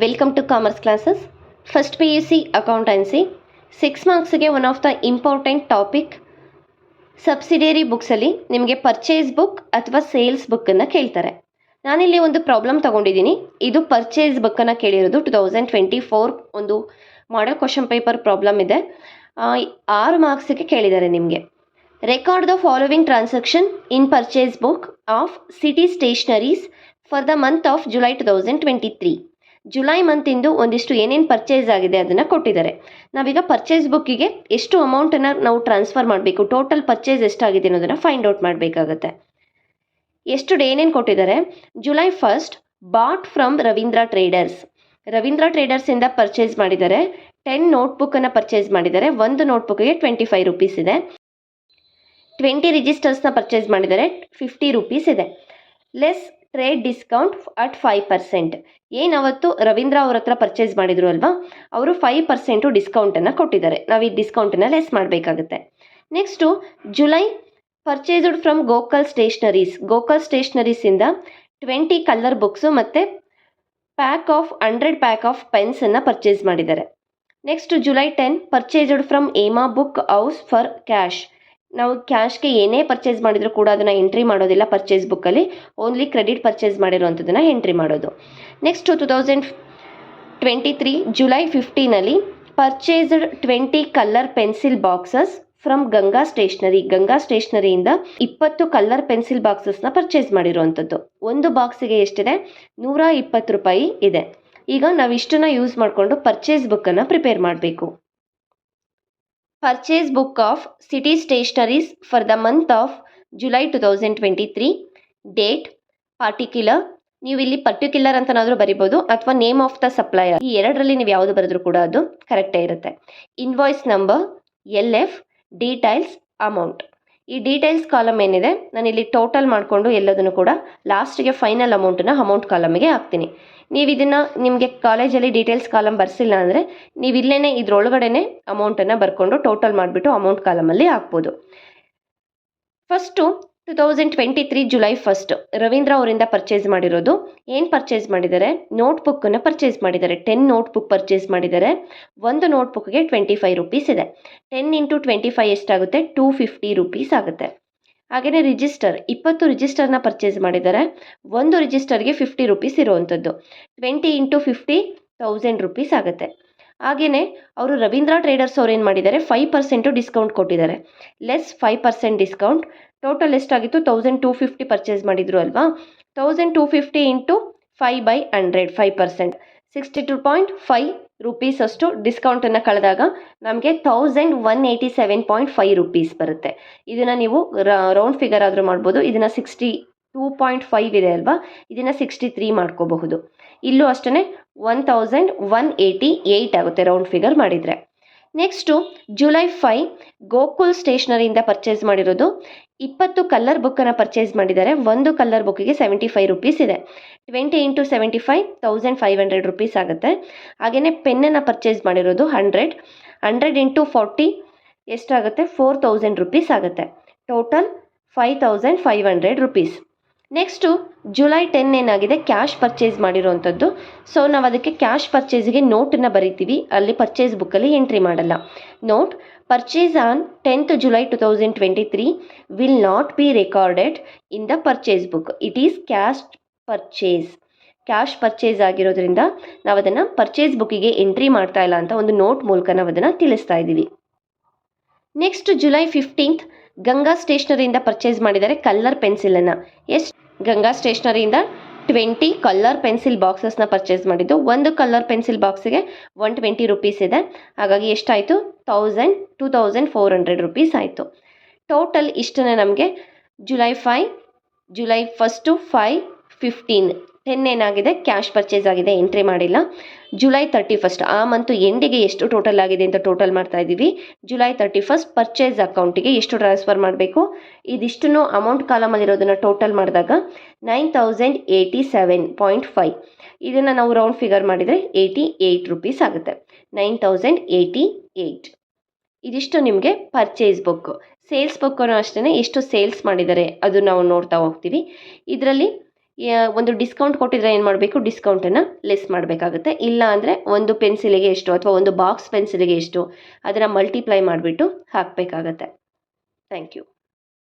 Welcome to commerce classes. First PUC accountancy 6 ಮಾರ್ಕ್ಸ್ಗೆ one of the important topic. Subsidiary ಬುಕ್ಸಲ್ಲಿ ನಿಮಗೆ purchase book ಅಥವಾ sales ಬುಕ್ಕನ್ನು ಕೇಳ್ತಾರೆ. ನಾನಿಲ್ಲಿ ಒಂದು ಪ್ರಾಬ್ಲಮ್ ತೊಗೊಂಡಿದ್ದೀನಿ. ಇದು ಪರ್ಚೇಸ್ ಬುಕ್ಕನ್ನು ಕೇಳಿರೋದು 2024 ಒಂದು ಮಾಡೆಲ್ ಕ್ವಶನ್ ಪೇಪರ್ ಪ್ರಾಬ್ಲಮ್ ಇದೆ. 6 ಮಾರ್ಕ್ಸಿಗೆ ಕೇಳಿದ್ದಾರೆ ನಿಮಗೆ. Record the following transaction in purchase book of city stationeries for the month of July 2023. July ಮಂತಿಂದು ಒಂದಿಷ್ಟು ಏನೇನು ಪರ್ಚೇಸ್ ಆಗಿದೆ ಅದನ್ನು ಕೊಟ್ಟಿದ್ದಾರೆ. ನಾವೀಗ ಪರ್ಚೇಸ್ ಬುಕ್ಕಿಗೆ ಎಷ್ಟು ಅಮೌಂಟನ್ನು ನಾವು ಟ್ರಾನ್ಸ್ಫರ್ ಮಾಡಬೇಕು, ಟೋಟಲ್ ಪರ್ಚೇಸ್ ಎಷ್ಟಾಗಿದೆ ಅನ್ನೋದನ್ನು ಫೈಂಡ್ ಔಟ್ ಮಾಡಬೇಕಾಗತ್ತೆ. ಎಷ್ಟು ಏನೇನು ಕೊಟ್ಟಿದ್ದಾರೆ. July 1 bought from Ravindra traders. Ravindra ಟ್ರೇಡರ್ಸಿಂದ ಪರ್ಚೇಸ್ ಮಾಡಿದ್ದಾರೆ. 10 ನೋಟ್ಬುಕ್ಕನ್ನು ಪರ್ಚೇಸ್ ಮಾಡಿದ್ದಾರೆ. ಒಂದು ನೋಟ್ಬುಕ್ಗೆ 25 ರೂಪೀಸ್ ಇದೆ. 20 ರಿಜಿಸ್ಟರ್ಸ್ನ ಪರ್ಚೇಸ್ ಮಾಡಿದ್ದಾರೆ. 50 ರೂಪೀಸ್ ಇದೆ. Less trade discount at 5%. ಏನವತ್ತು ರವೀಂದ್ರ ಅವ್ರ ಹತ್ರ ಪರ್ಚೇಸ್ ಮಾಡಿದ್ರು ಅಲ್ವಾ, ಅವರು 5% ಡಿಸ್ಕೌಂಟನ್ನು ಕೊಟ್ಟಿದ್ದಾರೆ. ನಾವು ಈ ಡಿಸ್ಕೌಂಟನ್ನು ಲೆಸ್ ಮಾಡಬೇಕಾಗುತ್ತೆ. Next July purchased from Gokal stationeries. Gokal ಸ್ಟೇಷನರೀಸಿಂದ 20 ಕಲರ್ ಬುಕ್ಸು ಮತ್ತು 100 ಪ್ಯಾಕ್ ಆಫ್ ಪೆನ್ಸನ್ನು ಪರ್ಚೇಸ್ ಮಾಡಿದ್ದಾರೆ. ನೆಕ್ಸ್ಟ್ ಜುಲೈ 10 ಪರ್ಚೇಸ್ಡ್ ಫ್ರಮ್ ಏಮಾ ಬುಕ್ ಹೌಸ್ ಫಾರ್ ಕ್ಯಾಶ್. ನಾವು ಕ್ಯಾಶ್ಗೆ ಏನೇ ಪರ್ಚೇಸ್ ಮಾಡಿದರೂ ಕೂಡ ಅದನ್ನು ಎಂಟ್ರಿ ಮಾಡೋದಿಲ್ಲ ಪರ್ಚೇಸ್ ಬುಕ್ಕಲ್ಲಿ, ಓನ್ಲಿ ಕ್ರೆಡಿಟ್ ಪರ್ಚೇಸ್ ಮಾಡಿರುವಂಥದ್ದನ್ನು ಎಂಟ್ರಿ ಮಾಡೋದು. Next 2023 July 15 purchased 20 colour pencil boxes from Ganga stationery. Ganga ಸ್ಟೇಷನರಿಯಿಂದ 20 ಕಲರ್ ಪೆನ್ಸಿಲ್ ಬಾಕ್ಸಸ್ನ ಪರ್ಚೇಸ್ ಮಾಡಿರುವಂಥದ್ದು. ಒಂದು ಬಾಕ್ಸಿಗೆ ಎಷ್ಟಿದೆ, 120 ರೂಪಾಯಿ ಇದೆ. ಈಗ ನಾವು ಇಷ್ಟನ್ನು ಯೂಸ್ ಮಾಡಿಕೊಂಡು ಪರ್ಚೇಸ್ ಬುಕ್ಕನ್ನು ಪ್ರಿಪೇರ್ ಮಾಡಬೇಕು. Purchase book of city stationeries for the month of July 2023. Date particular, ನೀವು ಇಲ್ಲಿ ಪರ್ಟಿಕ್ಯುಲರ್ ಅಂತನಾದರೂ ಬರಿಬೋದು ಅಥವಾ ನೇಮ್ ಆಫ್ ದ ಸಪ್ಲೈಯರ್, ಈ ಎರಡರಲ್ಲಿ ನೀವು ಯಾವುದು ಬರೆದ್ರೂ ಕೂಡ ಅದು ಕರೆಕ್ಟೇ ಇರುತ್ತೆ. Invoice number, LF, details, amount. ಈ ಡೀಟೇಲ್ಸ್ ಕಾಲಮ್ ಏನಿದೆ ನಾನು ಇಲ್ಲಿ ಟೋಟಲ್ ಮಾಡಿಕೊಂಡು ಎಲ್ಲದನ್ನು ಕೂಡ ಲಾಸ್ಟಿಗೆ ಫೈನಲ್ ಅಮೌಂಟನ್ನು ಅಮೌಂಟ್ ಕಾಲಮಿಗೆ ಹಾಕ್ತೀನಿ. ನೀವು ಇದನ್ನು ನಿಮಗೆ ಕಾಲೇಜಲ್ಲಿ ಡೀಟೇಲ್ಸ್ ಕಾಲಮ್ ಬರ್ಸಿಲ್ಲ ಅಂದರೆ ನೀವು ಇಲ್ಲೇ ಇದರೊಳಗಡೆ ಅಮೌಂಟನ್ನು ಬರ್ಕೊಂಡು ಟೋಟಲ್ ಮಾಡಿಬಿಟ್ಟು ಅಮೌಂಟ್ ಕಾಲಮಲ್ಲಿ ಹಾಕ್ಬೋದು. ಫಸ್ಟು 2023 ಜುಲೈ 1 ರವೀಂದ್ರ ಅವರಿಂದ ಪರ್ಚೇಸ್ ಮಾಡಿರೋದು. ಏನು ಪರ್ಚೇಸ್ ಮಾಡಿದ್ದಾರೆ, ನೋಟ್ಬುಕ್ಕನ್ನು ಪರ್ಚೇಸ್ ಮಾಡಿದ್ದಾರೆ. 10 ನೋಟ್ಬುಕ್ ಪರ್ಚೇಸ್ ಮಾಡಿದ್ದಾರೆ. ಒಂದು ನೋಟ್ಬುಕ್ಗೆ 25 ರೂಪೀಸ್ ಇದೆ. 10 × 25 ಎಷ್ಟಾಗುತ್ತೆ, 250 ರೂಪೀಸ್ ಆಗುತ್ತೆ. ಹಾಗೆಯೇ ರಿಜಿಸ್ಟರ್ 20 ರಿಜಿಸ್ಟರ್ನ ಪರ್ಚೇಸ್ ಮಾಡಿದ್ದಾರೆ. ಒಂದು ರಿಜಿಸ್ಟರ್ಗೆ 50 ರೂಪೀಸ್ ಇರುವಂಥದ್ದು. 20 × 50 1000 ರೂಪೀಸ್ ಆಗುತ್ತೆ. ಹಾಗೆಯೇ ಅವರು ರವೀಂದ್ರ ಟ್ರೇಡರ್ಸ್ ಅವ್ರು ಏನು ಮಾಡಿದ್ದಾರೆ, 5% ಡಿಸ್ಕೌಂಟ್ ಕೊಟ್ಟಿದ್ದಾರೆ. Less 5% discount. ಟೋಟಲ್ ಎಷ್ಟಾಗಿತ್ತು, 1250 ಪರ್ಚೇಸ್ ಮಾಡಿದ್ರು ಅಲ್ವಾ. 1250 × 5/100 5%, 62.5 ರೂಪೀಸ್ ಅಷ್ಟು ಡಿಸ್ಕೌಂಟನ್ನು ಕಳೆದಾಗ ನಮಗೆ 1187.5 ರೂಪೀಸ್ ಬರುತ್ತೆ. ಇದನ್ನು ನೀವು ರೌಂಡ್ ಫಿಗರ್ ಆದರೂ ಮಾಡ್ಬೋದು. ಇದನ್ನು 62.5 ಇದೆ ಅಲ್ವಾ, ಇದನ್ನು 63 ಮಾಡ್ಕೋಬಹುದು. ಇಲ್ಲೂ ಅಷ್ಟೇ 1188 ಆಗುತ್ತೆ ರೌಂಡ್ ಫಿಗರ್ ಮಾಡಿದರೆ. ನೆಕ್ಸ್ಟು ಜುಲೈ 5 ಗೋಕುಲ್ ಸ್ಟೇಷನರಿಯಿಂದ ಪರ್ಚೇಸ್ ಮಾಡಿರೋದು. 20 ಕಲರ್ ಬುಕ್ಕನ್ನು ಪರ್ಚೇಸ್ ಮಾಡಿದ್ದಾರೆ. ಒಂದು ಕಲರ್ ಬುಕ್ಕಿಗೆ 75 ರೂಪೀಸ್ ಇದೆ. 20 × 75 1500 ರೂಪೀಸ್ ಆಗುತ್ತೆ. ಹಾಗೆಯೇ ಪೆನ್ನನ್ನು ಪರ್ಚೇಸ್ ಮಾಡಿರೋದು 100 × 40 ಎಷ್ಟಾಗುತ್ತೆ, 4000 ರೂಪೀಸ್ ಆಗುತ್ತೆ. Total 5500 rupees. ನೆಕ್ಸ್ಟು ಜುಲೈ 10 ಏನಾಗಿದೆ, ಕ್ಯಾಶ್ ಪರ್ಚೇಸ್ ಮಾಡಿರೋವಂಥದ್ದು. ಸೊ ನಾವು ಅದಕ್ಕೆ ಕ್ಯಾಶ್ ಪರ್ಚೇಸ್ಗೆ ನೋಟನ್ನು ಬರಿತೀವಿ, ಅಲ್ಲಿ ಪರ್ಚೇಸ್ ಬುಕ್ಕಲ್ಲಿ ಎಂಟ್ರಿ ಮಾಡಲ್ಲ. Note purchase on 10th July 2023 will not be recorded in the purchase book. It is cash purchase. Cash purchase ಆಗಿರೋದ್ರಿಂದ ನಾವು ಅದನ್ನು ಪರ್ಚೇಸ್ ಬುಕ್ಕಿಗೆ ಎಂಟ್ರಿ ಮಾಡ್ತಾ ಇಲ್ಲ ಅಂತ ಒಂದು ನೋಟ್ ಮೂಲಕ ನಾವು ಅದನ್ನು ತಿಳಿಸ್ತಾ ಇದ್ದೀವಿ. ನೆಕ್ಸ್ಟ್ ಜುಲೈ 15 ಗಂಗಾ ಸ್ಟೇಷನರಿಯಿಂದ ಪರ್ಚೇಸ್ ಮಾಡಿದ್ದಾರೆ ಕಲರ್ ಪೆನ್ಸಿಲನ್ನು. ಎಷ್ಟು, ಗಂಗಾ ಸ್ಟೇಷನರಿಯಿಂದ 20 ಕಲರ್ ಪೆನ್ಸಿಲ್ ಬಾಕ್ಸಸ್ನ ಪರ್ಚೇಸ್ ಮಾಡಿದ್ದು. ಒಂದು ಕಲರ್ ಪೆನ್ಸಿಲ್ ಬಾಕ್ಸಿಗೆ 120 ರೂಪೀಸ್ ಇದೆ. ಹಾಗಾಗಿ ಎಷ್ಟಾಯಿತು, 2400 ರೂಪೀಸ್ ಆಯಿತು. ಟೋಟಲ್ ಇಷ್ಟನ್ನೇ ನಮಗೆ ಜುಲೈ 5 5 15 10 ಏನಾಗಿದೆ, ಕ್ಯಾಶ್ ಪರ್ಚೇಸ್ ಆಗಿದೆ, ಎಂಟ್ರಿ ಮಾಡಿಲ್ಲ. ಜುಲೈ 31 ಆ ಮಂತು ಎಂಡಿಗೆ ಎಷ್ಟು ಟೋಟಲ್ ಆಗಿದೆ ಅಂತ ಟೋಟಲ್ ಮಾಡ್ತಾ ಇದ್ದೀವಿ. ಜುಲೈ 31 ಪರ್ಚೇಸ್ ಅಕೌಂಟಿಗೆ ಎಷ್ಟು ಟ್ರಾನ್ಸ್ಫರ್ ಮಾಡಬೇಕು, ಇದಿಷ್ಟನ್ನು ಅಮೌಂಟ್ ಕಾಲಮಲ್ಲಿರೋದನ್ನು ಟೋಟಲ್ ಮಾಡಿದಾಗ 9087.5. ಇದನ್ನು ನಾವು ರೌಂಡ್ ಫಿಗರ್ ಮಾಡಿದರೆ 88 ರೂಪೀಸ್ ಆಗುತ್ತೆ. 9088. ಇದಿಷ್ಟು ನಿಮಗೆ ಪರ್ಚೇಸ್ ಬುಕ್. ಸೇಲ್ಸ್ ಬುಕ್ಕನ್ನು ಅಷ್ಟೇ ಎಷ್ಟು ಸೇಲ್ಸ್ ಮಾಡಿದ್ದಾರೆ ಅದು ನಾವು ನೋಡ್ತಾ ಹೋಗ್ತೀವಿ. ಇದರಲ್ಲಿ ಒಂದು ಡಿಸ್ಕೌಂಟ್ ಕೊಟ್ಟಿದ್ರೆ ಏನು ಮಾಡಬೇಕು, ಡಿಸ್ಕೌಂಟನ್ನು ಲೆಸ್ ಮಾಡಬೇಕಾಗುತ್ತೆ. ಇಲ್ಲ ಅಂದರೆ ಒಂದು ಪೆನ್ಸಿಲಿಗೆ ಎಷ್ಟು ಅಥವಾ ಒಂದು ಬಾಕ್ಸ್ ಪೆನ್ಸಿಲಿಗೆ ಎಷ್ಟು ಅದನ್ನು ಮಲ್ಟಿಪ್ಲೈ ಮಾಡಿಬಿಟ್ಟು ಹಾಕಬೇಕಾಗತ್ತೆ. Thank you.